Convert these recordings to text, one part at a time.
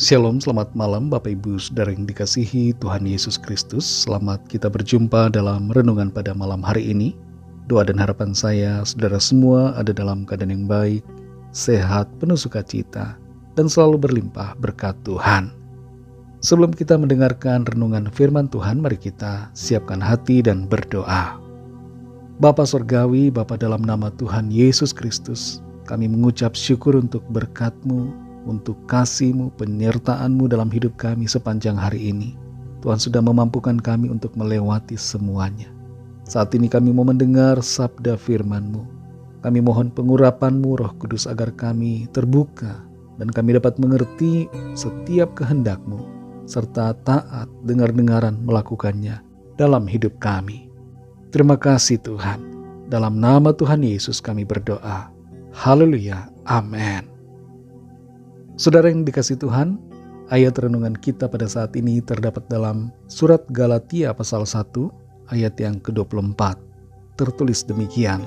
Shalom, selamat malam Bapak Ibu Saudara yang dikasihi Tuhan Yesus Kristus. Selamat kita berjumpa dalam renungan pada malam hari ini. Doa dan harapan saya, saudara semua ada dalam keadaan yang baik, sehat, penuh sukacita, dan selalu berlimpah berkat Tuhan. Sebelum kita mendengarkan renungan firman Tuhan, mari kita siapkan hati dan berdoa. Bapa Surgawi, Bapa dalam nama Tuhan Yesus Kristus, kami mengucap syukur untuk berkat-Mu, untuk kasih-Mu, penyertaan-Mu dalam hidup kami sepanjang hari ini. Tuhan sudah memampukan kami untuk melewati semuanya. Saat ini kami mau mendengar sabda firman-Mu. Kami mohon pengurapan-Mu Roh Kudus agar kami terbuka dan kami dapat mengerti setiap kehendak-Mu serta taat dengar-dengaran melakukannya dalam hidup kami. Terima kasih Tuhan. Dalam nama Tuhan Yesus kami berdoa. Haleluya. Amin. Saudara yang dikasihi Tuhan, ayat renungan kita pada saat ini terdapat dalam surat Galatia pasal 1 ayat yang ke-24. Tertulis demikian,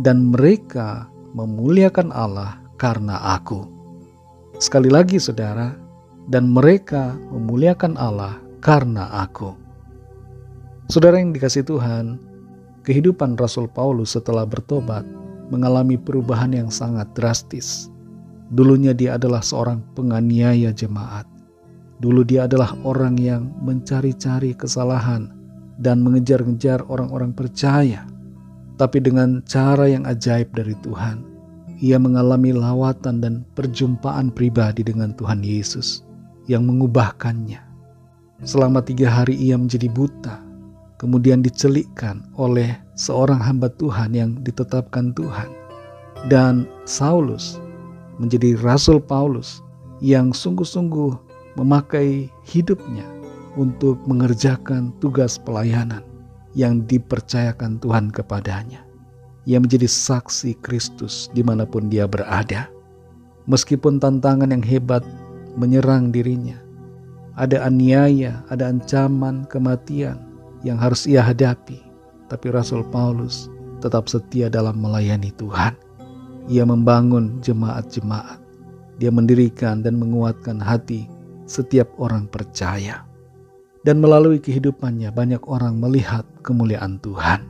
dan mereka memuliakan Allah karena aku. Sekali lagi saudara, dan mereka memuliakan Allah karena aku. Saudara yang dikasihi Tuhan, kehidupan Rasul Paulus setelah bertobat mengalami perubahan yang sangat drastis. Dulunya dia adalah seorang penganiaya jemaat. Dulu dia adalah orang yang mencari-cari kesalahan dan mengejar-ngejar orang-orang percaya. Tapi dengan cara yang ajaib dari Tuhan, ia mengalami lawatan dan perjumpaan pribadi dengan Tuhan Yesus yang mengubahkannya. Selama 3 hari ia menjadi buta, kemudian dicelikkan oleh seorang hamba Tuhan yang ditetapkan Tuhan. Dan Saulus menjadi Rasul Paulus yang sungguh-sungguh memakai hidupnya untuk mengerjakan tugas pelayanan yang dipercayakan Tuhan kepadanya. Ia menjadi saksi Kristus dimanapun dia berada. Meskipun tantangan yang hebat menyerang dirinya, ada aniaya, ada ancaman kematian yang harus ia hadapi, tapi Rasul Paulus tetap setia dalam melayani Tuhan. Ia membangun jemaat-jemaat. Dia mendirikan dan menguatkan hati setiap orang percaya. Dan melalui kehidupannya banyak orang melihat kemuliaan Tuhan.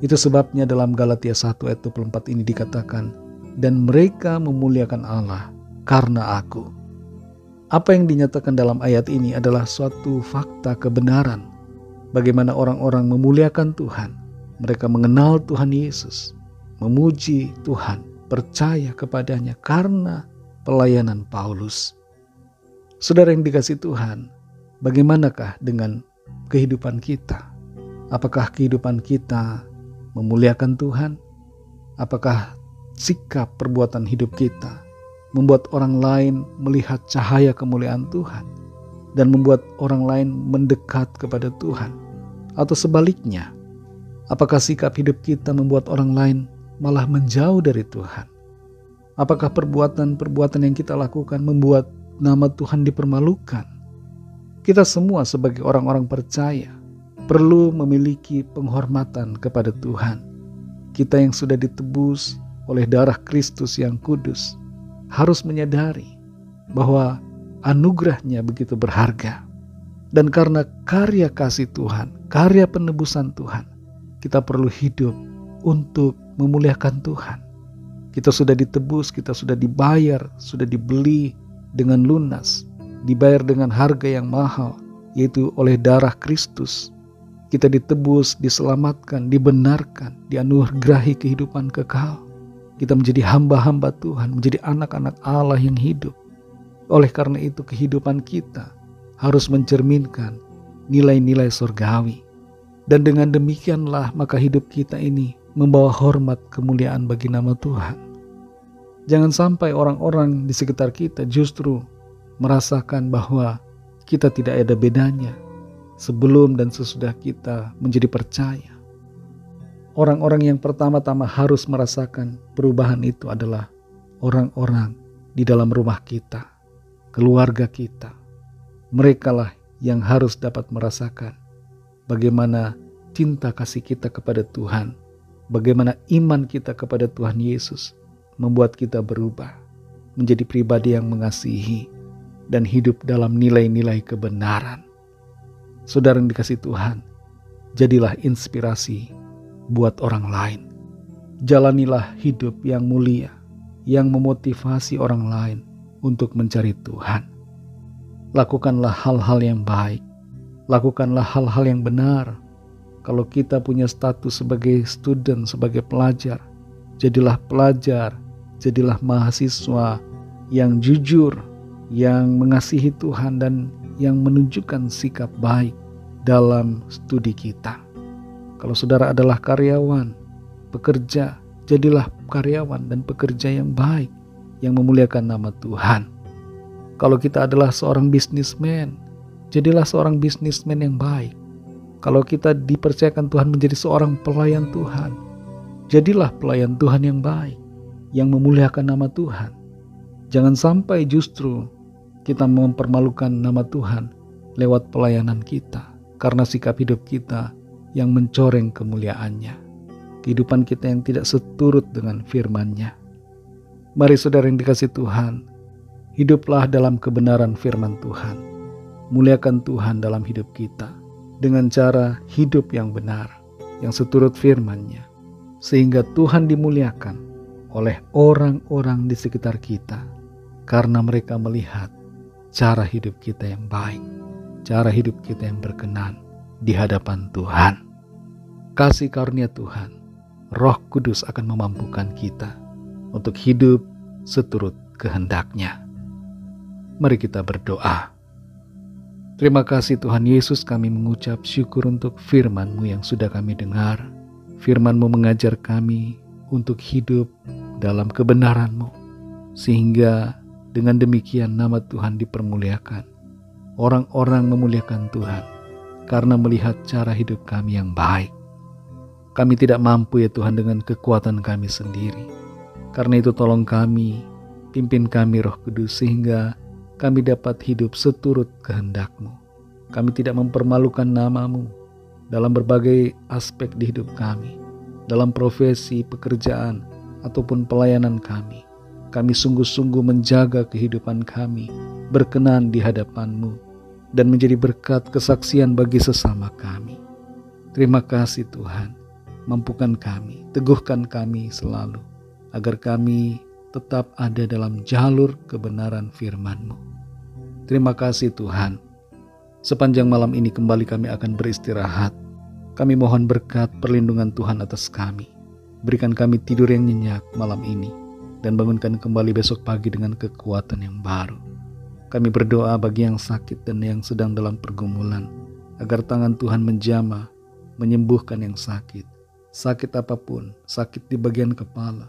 Itu sebabnya dalam Galatia 1 ayat 24 ini dikatakan, dan mereka memuliakan Allah karena aku. Apa yang dinyatakan dalam ayat ini adalah suatu fakta kebenaran. Bagaimana orang-orang memuliakan Tuhan. Mereka mengenal Tuhan Yesus, memuji Tuhan, percaya kepadanya karena pelayanan Paulus. Saudara yang dikasihi Tuhan, bagaimanakah dengan kehidupan kita? Apakah kehidupan kita memuliakan Tuhan? Apakah sikap perbuatan hidup kita membuat orang lain melihat cahaya kemuliaan Tuhan dan membuat orang lain mendekat kepada Tuhan? Atau sebaliknya, apakah sikap hidup kita membuat orang lain malah menjauh dari Tuhan? Apakah perbuatan-perbuatan yang kita lakukan membuat nama Tuhan dipermalukan? Kita semua sebagai orang-orang percaya perlu memiliki penghormatan kepada Tuhan. Kita yang sudah ditebus oleh darah Kristus yang kudus harus menyadari bahwa anugerahnya begitu berharga. Dan karena karya kasih Tuhan, karya penebusan Tuhan, kita perlu hidup untuk memuliakan Tuhan. Kita sudah ditebus, kita sudah dibayar, sudah dibeli dengan lunas, dibayar dengan harga yang mahal, yaitu oleh darah Kristus. Kita ditebus, diselamatkan, dibenarkan, dianugerahi kehidupan kekal. Kita menjadi hamba-hamba Tuhan, menjadi anak-anak Allah yang hidup. Oleh karena itu kehidupan kita harus mencerminkan nilai-nilai surgawi. Dan dengan demikianlah maka hidup kita ini membawa hormat kemuliaan bagi nama Tuhan. Jangan sampai orang-orang di sekitar kita justru merasakan bahwa kita tidak ada bedanya sebelum dan sesudah kita menjadi percaya. Orang-orang yang pertama-tama harus merasakan perubahan itu adalah orang-orang di dalam rumah kita, keluarga kita. Merekalah yang harus dapat merasakan bagaimana cinta kasih kita kepada Tuhan, bagaimana iman kita kepada Tuhan Yesus membuat kita berubah menjadi pribadi yang mengasihi, dan hidup dalam nilai-nilai kebenaran. Saudara yang dikasihi Tuhan, jadilah inspirasi buat orang lain. Jalanilah hidup yang mulia, yang memotivasi orang lain untuk mencari Tuhan. Lakukanlah hal-hal yang baik, lakukanlah hal-hal yang benar. Kalau kita punya status sebagai student, sebagai pelajar, jadilah pelajar, jadilah mahasiswa yang jujur, yang mengasihi Tuhan dan yang menunjukkan sikap baik dalam studi kita. Kalau saudara adalah karyawan, pekerja, jadilah karyawan dan pekerja yang baik, yang memuliakan nama Tuhan. Kalau kita adalah seorang bisnismen, jadilah seorang bisnismen yang baik. Kalau kita dipercayakan Tuhan menjadi seorang pelayan Tuhan, jadilah pelayan Tuhan yang baik, yang memuliakan nama Tuhan. Jangan sampai justru kita mempermalukan nama Tuhan lewat pelayanan kita, karena sikap hidup kita yang mencoreng kemuliaannya. Kehidupan kita yang tidak seturut dengan firman-Nya. Mari saudara yang dikasihi Tuhan, hiduplah dalam kebenaran firman Tuhan. Muliakan Tuhan dalam hidup kita dengan cara hidup yang benar, yang seturut firman-Nya, sehingga Tuhan dimuliakan oleh orang-orang di sekitar kita, karena mereka melihat cara hidup kita yang baik, cara hidup kita yang berkenan di hadapan Tuhan. Kasih karunia Tuhan, Roh Kudus akan memampukan kita untuk hidup seturut kehendak-Nya. Mari kita berdoa. Terima kasih Tuhan Yesus, kami mengucap syukur untuk firman-Mu yang sudah kami dengar. Firman-Mu mengajar kami untuk hidup dalam kebenaran-Mu, sehingga dengan demikian nama Tuhan dipermuliakan. Orang-orang memuliakan Tuhan karena melihat cara hidup kami yang baik. Kami tidak mampu ya Tuhan dengan kekuatan kami sendiri. Karena itu tolong kami, pimpin kami Roh Kudus, sehingga kami dapat hidup seturut kehendak-Mu. Kami tidak mempermalukan nama-Mu dalam berbagai aspek di hidup kami, dalam profesi, pekerjaan, ataupun pelayanan kami. Kami sungguh-sungguh menjaga kehidupan kami berkenan di hadapan-Mu dan menjadi berkat kesaksian bagi sesama kami. Terima kasih Tuhan, mampukan kami, teguhkan kami selalu, agar kami tetap ada dalam jalur kebenaran firman-Mu. Terima kasih Tuhan. Sepanjang malam ini kembali kami akan beristirahat. Kami mohon berkat perlindungan Tuhan atas kami. Berikan kami tidur yang nyenyak malam ini, dan bangunkan kembali besok pagi dengan kekuatan yang baru. Kami berdoa bagi yang sakit dan yang sedang dalam pergumulan, agar tangan Tuhan menjamah, menyembuhkan yang sakit. Sakit apapun, sakit di bagian kepala,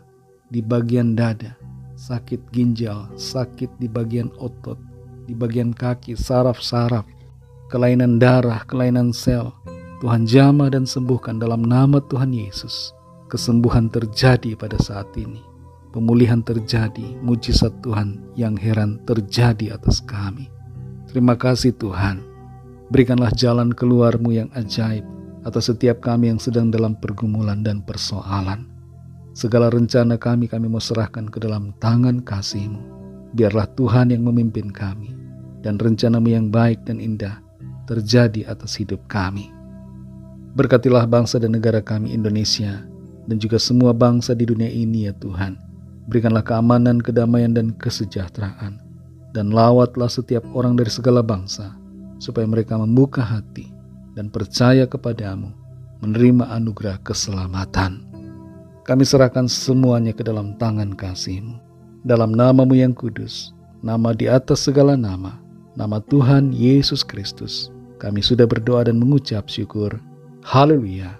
di bagian dada, sakit ginjal, sakit di bagian otot, di bagian kaki, saraf-saraf, kelainan darah, kelainan sel, Tuhan jamah dan sembuhkan dalam nama Tuhan Yesus. Kesembuhan terjadi pada saat ini, pemulihan terjadi, mujizat Tuhan yang heran terjadi atas kami. Terima kasih Tuhan, berikanlah jalan keluar-Mu yang ajaib atas setiap kami yang sedang dalam pergumulan dan persoalan. Segala rencana kami mau serahkan ke dalam tangan kasih-Mu. Biarlah Tuhan yang memimpin kami, dan rencana-Mu yang baik dan indah terjadi atas hidup kami. Berkatilah bangsa dan negara kami Indonesia, dan juga semua bangsa di dunia ini ya Tuhan. Berikanlah keamanan, kedamaian, dan kesejahteraan. Dan lawatlah setiap orang dari segala bangsa, supaya mereka membuka hati dan percaya kepadamu, menerima anugerah keselamatan. Kami serahkan semuanya ke dalam tangan kasih-Mu. Dalam nama-Mu yang kudus, nama di atas segala nama, nama Tuhan Yesus Kristus, kami sudah berdoa dan mengucap syukur. Haleluya.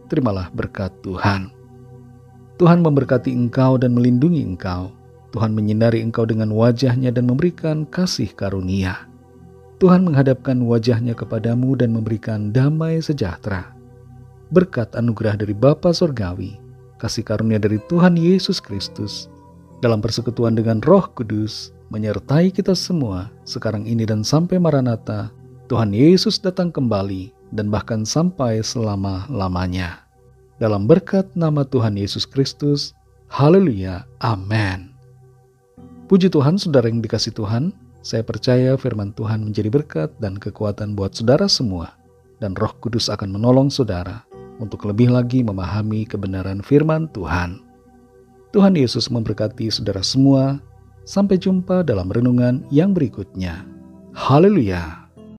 Terimalah berkat Tuhan. Tuhan memberkati engkau dan melindungi engkau. Tuhan menyinari engkau dengan wajah-Nya dan memberikan kasih karunia. Tuhan menghadapkan wajah-Nya kepadamu dan memberikan damai sejahtera. Berkat anugerah dari Bapa Surgawi, kasih karunia dari Tuhan Yesus Kristus, dalam persekutuan dengan Roh Kudus, menyertai kita semua sekarang ini dan sampai Maranatha, Tuhan Yesus datang kembali, dan bahkan sampai selama-lamanya. Dalam berkat nama Tuhan Yesus Kristus, haleluya, amin. Puji Tuhan, saudara yang dikasihi Tuhan, Saya percaya firman Tuhan menjadi berkat dan kekuatan buat saudara semua, dan Roh Kudus akan menolong saudara untuk lebih lagi memahami kebenaran firman Tuhan. Tuhan Yesus memberkati saudara semua. Sampai jumpa dalam renungan yang berikutnya. Haleluya!